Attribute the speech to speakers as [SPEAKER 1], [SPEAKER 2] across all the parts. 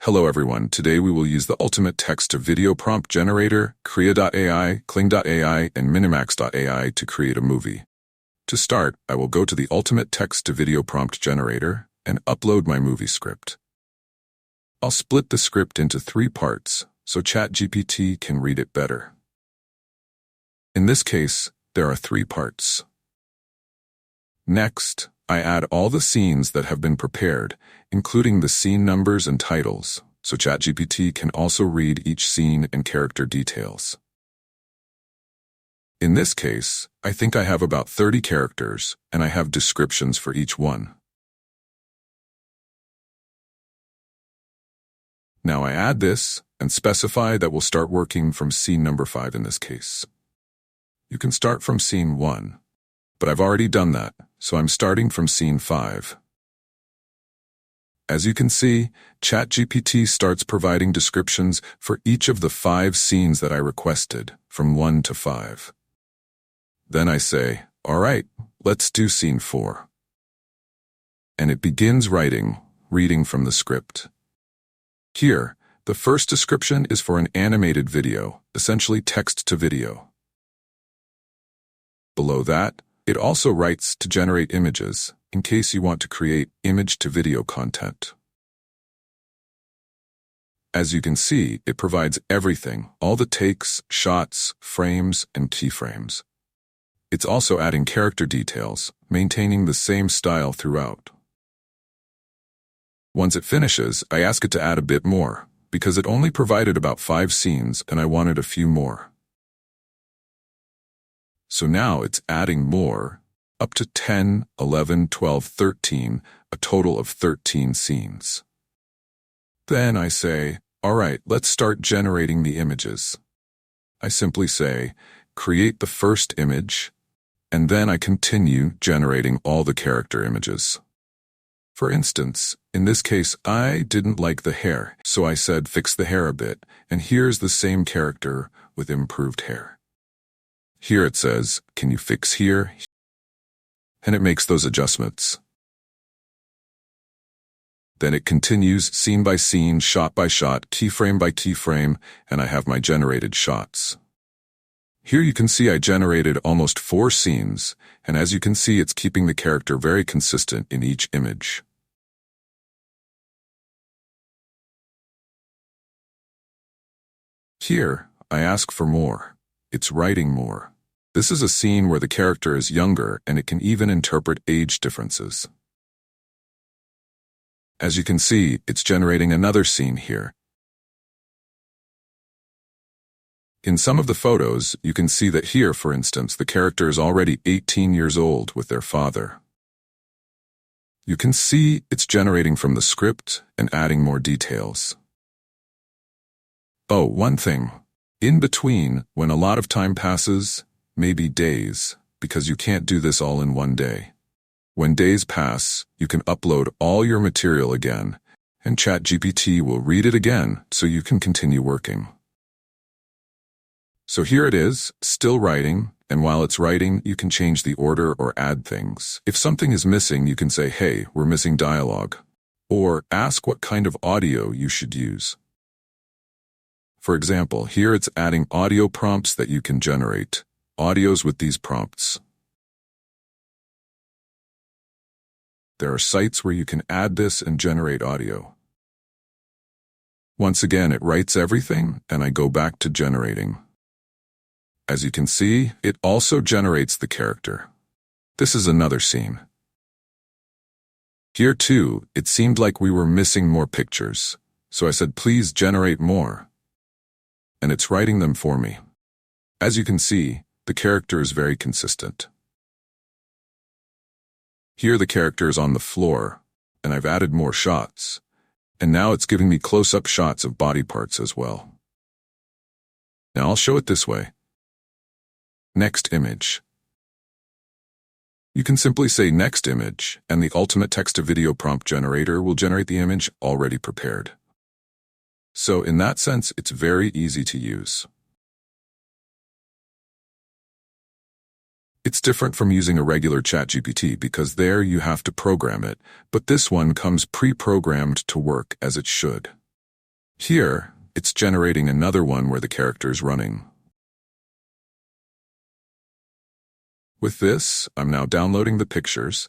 [SPEAKER 1] Hello everyone, today we will use the ultimate text-to-video prompt generator, Krea AI, Kling AI, and Minimax.ai to create a movie. To start, I will go to the ultimate text-to-video prompt generator and upload my movie script. I'll split the script into 3 parts so ChatGPT can read it better. In this case, there are 3 parts. Next, I add all the scenes that have been prepared, including the scene numbers and titles, so ChatGPT can also read each scene and character details. In this case, I think I have about 30 characters, and I have descriptions for each one. Now I add this and specify that we'll start working from scene number 5 in this case. You can start from scene 1, but I've already done that, so I'm starting from scene 5. As you can see, ChatGPT starts providing descriptions for each of the 5 scenes that I requested, from 1 to 5. Then I say, all right, let's do scene 4. And it begins reading from the script. Here, the first description is for an animated video, essentially text to video. Below that, it also writes to generate images, in case you want to create image-to-video content. As you can see, it provides everything, all the takes, shots, frames, and keyframes. It's also adding character details, maintaining the same style throughout. Once it finishes, I ask it to add a bit more, because it only provided about 5 scenes and I wanted a few more. So now it's adding more, up to 10, 11, 12, 13, a total of 13 scenes. Then I say, all right, let's start generating the images. I simply say, create the first image, and then I continue generating all the character images. For instance, in this case, I didn't like the hair, so I said fix the hair a bit, and here's the same character with improved hair. Here it says, can you fix here? And it makes those adjustments. Then it continues scene by scene, shot by shot, keyframe by keyframe, and I have my generated shots. Here you can see I generated almost 4 scenes, and as you can see it's keeping the character very consistent in each image. Here, I ask for more. It's writing more. This is a scene where the character is younger and it can even interpret age differences. As you can see, it's generating another scene here. In some of the photos, you can see that here, for instance, the character is already 18 years old with their father. You can see it's generating from the script and adding more details. Oh, one thing. In between, when a lot of time passes, maybe days, because you can't do this all in one day. When days pass, you can upload all your material again, and ChatGPT will read it again so you can continue working. So here it is, still writing, and while it's writing, you can change the order or add things. If something is missing, you can say, hey, we're missing dialogue, or ask what kind of audio you should use. For example, here it's adding audio prompts that you can generate, audios with these prompts. There are sites where you can add this and generate audio. Once again, it writes everything, and I go back to generating. As you can see, it also generates the character. This is another scene. Here too, it seemed like we were missing more pictures, so I said, please generate more. And it's writing them for me. As you can see, the character is very consistent. Here the character is on the floor, and I've added more shots, and now it's giving me close-up shots of body parts as well. Now I'll show it this way. Next image. You can simply say next image, and the ultimate text-to-video prompt generator will generate the image already prepared. So in that sense, it's very easy to use. It's different from using a regular ChatGPT because there you have to program it, but this one comes pre-programmed to work as it should. Here, it's generating another one where the character is running. With this, I'm now downloading the pictures,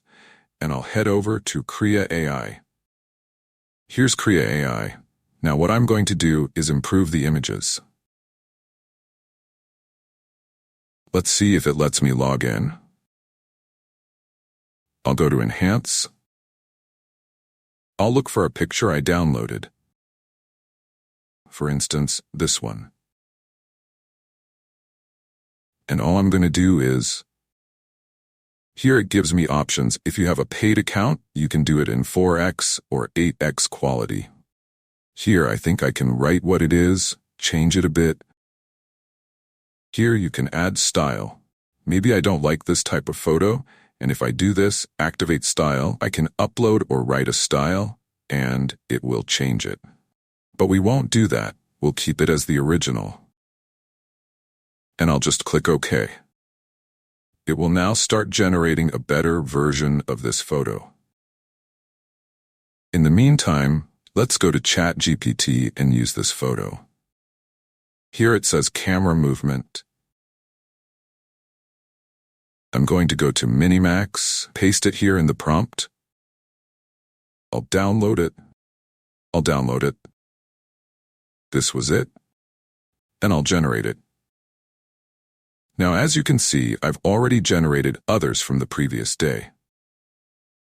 [SPEAKER 1] and I'll head over to Krea AI. Here's Krea AI. Now what I'm going to do is improve the images. Let's see if it lets me log in. I'll go to Enhance. I'll look for a picture I downloaded. For instance, this one. And all I'm going to do is, here it gives me options. If you have a paid account, you can do it in 4x or 8x quality. Here I think I can write what it is, change it a bit. Here you can add style. Maybe I don't like this type of photo, and if I do this, activate style, I can upload or write a style, and it will change it. But we won't do that. We'll keep it as the original. And I'll just click OK. It will now start generating a better version of this photo. In the meantime, let's go to ChatGPT and use this photo. Here it says camera movement. I'm going to go to Minimax, paste it here in the prompt. I'll download it. This was it. And I'll generate it. Now, as you can see, I've already generated others from the previous day.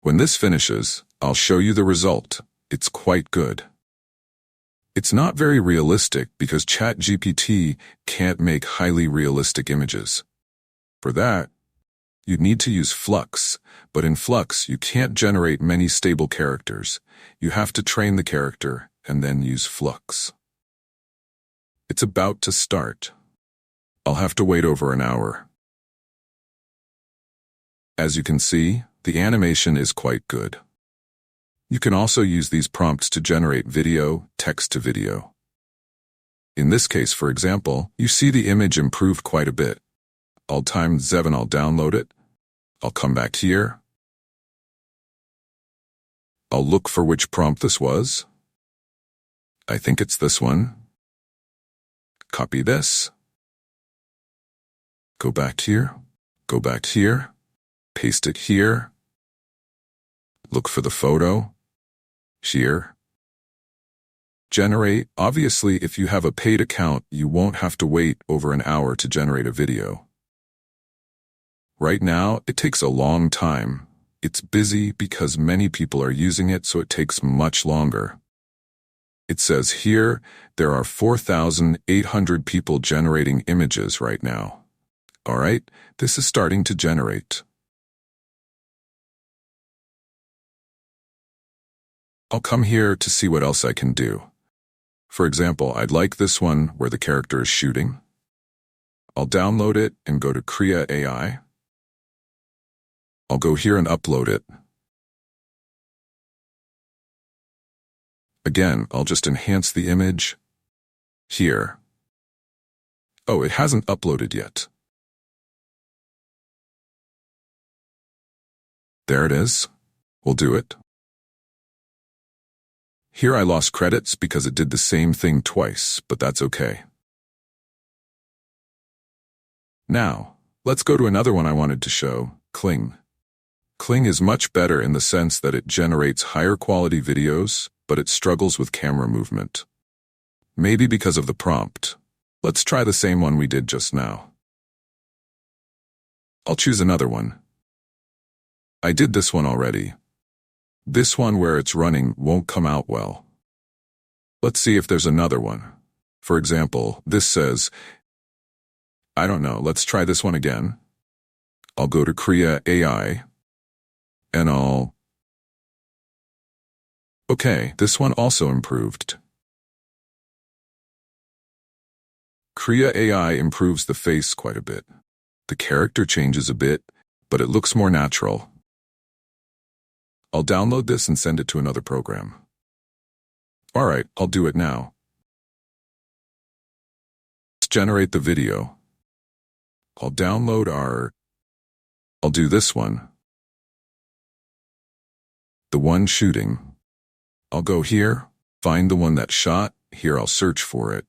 [SPEAKER 1] When this finishes, I'll show you the result. It's quite good. It's not very realistic because ChatGPT can't make highly realistic images. For that, you need to use Flux, but in Flux, you can't generate many stable characters. You have to train the character and then use Flux. It's about to start. I'll have to wait over an hour. As you can see, the animation is quite good. You can also use these prompts to generate video, text to video. In this case, for example, you see the image improved quite a bit. I'll time Zevon, I'll download it. I'll come back here. I'll look for which prompt this was. I think it's this one. Copy this. Go back here, paste it here. Look for the photo. Here. Generate. Obviously, if you have a paid account, you won't have to wait over an hour to generate a video. Right now, it takes a long time. It's busy because many people are using it, so it takes much longer. It says here, there are 4,800 people generating images right now. All right, this is starting to generate. I'll come here to see what else I can do. For example, I'd like this one where the character is shooting. I'll download it and go to Krea AI. I'll go here and upload it. Again, I'll just enhance the image. Here. Oh, it hasn't uploaded yet. There it is. We'll do it. Here I lost credits because it did the same thing twice, but that's okay. Now, let's go to another one I wanted to show, Kling. Kling is much better in the sense that it generates higher quality videos, but it struggles with camera movement. Maybe because of the prompt. Let's try the same one we did just now. I'll choose another one. I did this one already. This one where it's running won't come out well. Let's see if there's another one. For example, this says, I don't know, let's try this one again. I'll go to Krea AI, and okay, this one also improved. Krea AI improves the face quite a bit. The character changes a bit, but it looks more natural. I'll download this and send it to another program. All right, I'll do it now. Let's generate the video. I'll do this one. The one shooting. I'll go here, find the one that shot, Here, I'll search for it.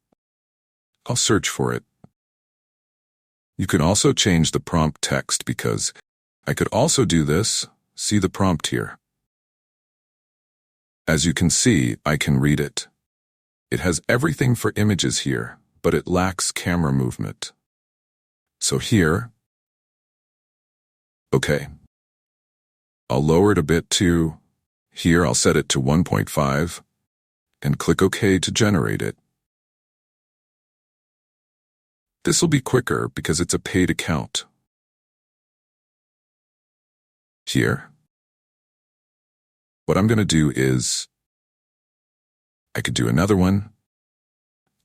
[SPEAKER 1] You can also change the prompt text because I could also do this. See the prompt here. As you can see, I can read it. It has everything for images here, but it lacks camera movement. So here, okay. I'll lower it a bit to, here I'll set it to 1.5 and click OK to generate it. This will be quicker because it's a paid account. Here, what I'm going to do is, I could do another one.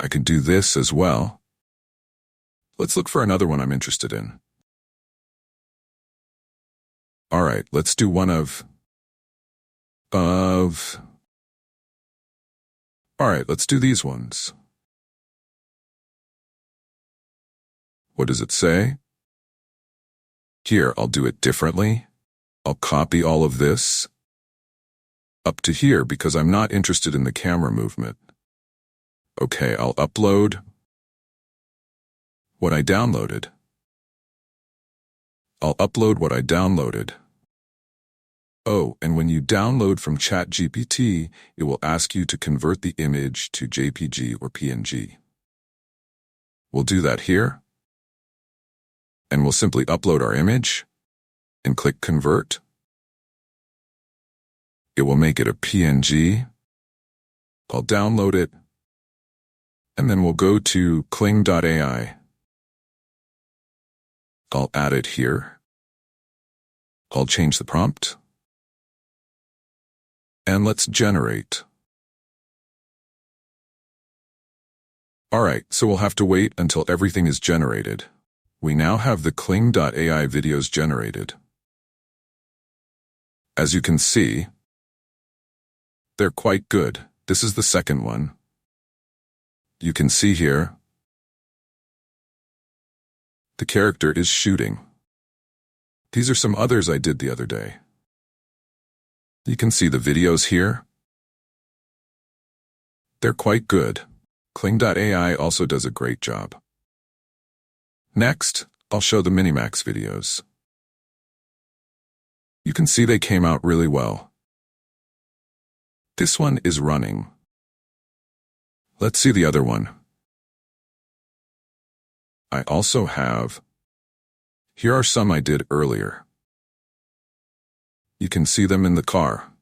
[SPEAKER 1] I could do this as well. Let's look for another one I'm interested in. All right, let's do one of. All right, let's do these ones. What does it say? Here, I'll do it differently. I'll copy all of this up to here because I'm not interested in the camera movement. Okay, I'll upload what I downloaded. Oh, and when you download from ChatGPT, it will ask you to convert the image to JPG or PNG. We'll do that here. And we'll simply upload our image and click Convert. It will make it a PNG. I'll download it. And then we'll go to Kling AI. I'll add it here. I'll change the prompt. And let's generate. All right, so we'll have to wait until everything is generated. We now have the Kling AI videos generated. As you can see, they're quite good. This is the second one. You can see here, the character is shooting. These are some others I did the other day. You can see the videos here. They're quite good. Kling AI also does a great job. Next, I'll show the Minimax videos. You can see they came out really well. This one is running. Let's see the other one. I also have, here are some I did earlier. You can see them in the car.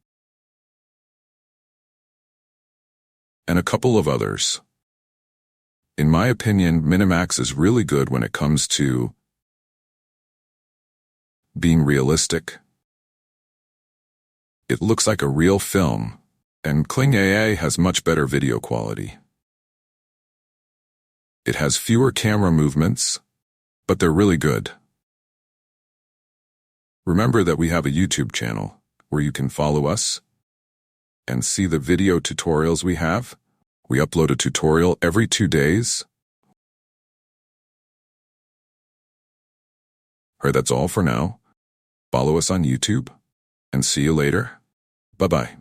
[SPEAKER 1] And a couple of others. In my opinion, Minimax is really good when it comes to being realistic. It looks like a real film, and Kling AI has much better video quality. It has fewer camera movements, but they're really good. Remember that we have a YouTube channel where you can follow us and see the video tutorials we have. We upload a tutorial every 2 days. Alright, that's all for now. Follow us on YouTube, and see you later. Bye-bye.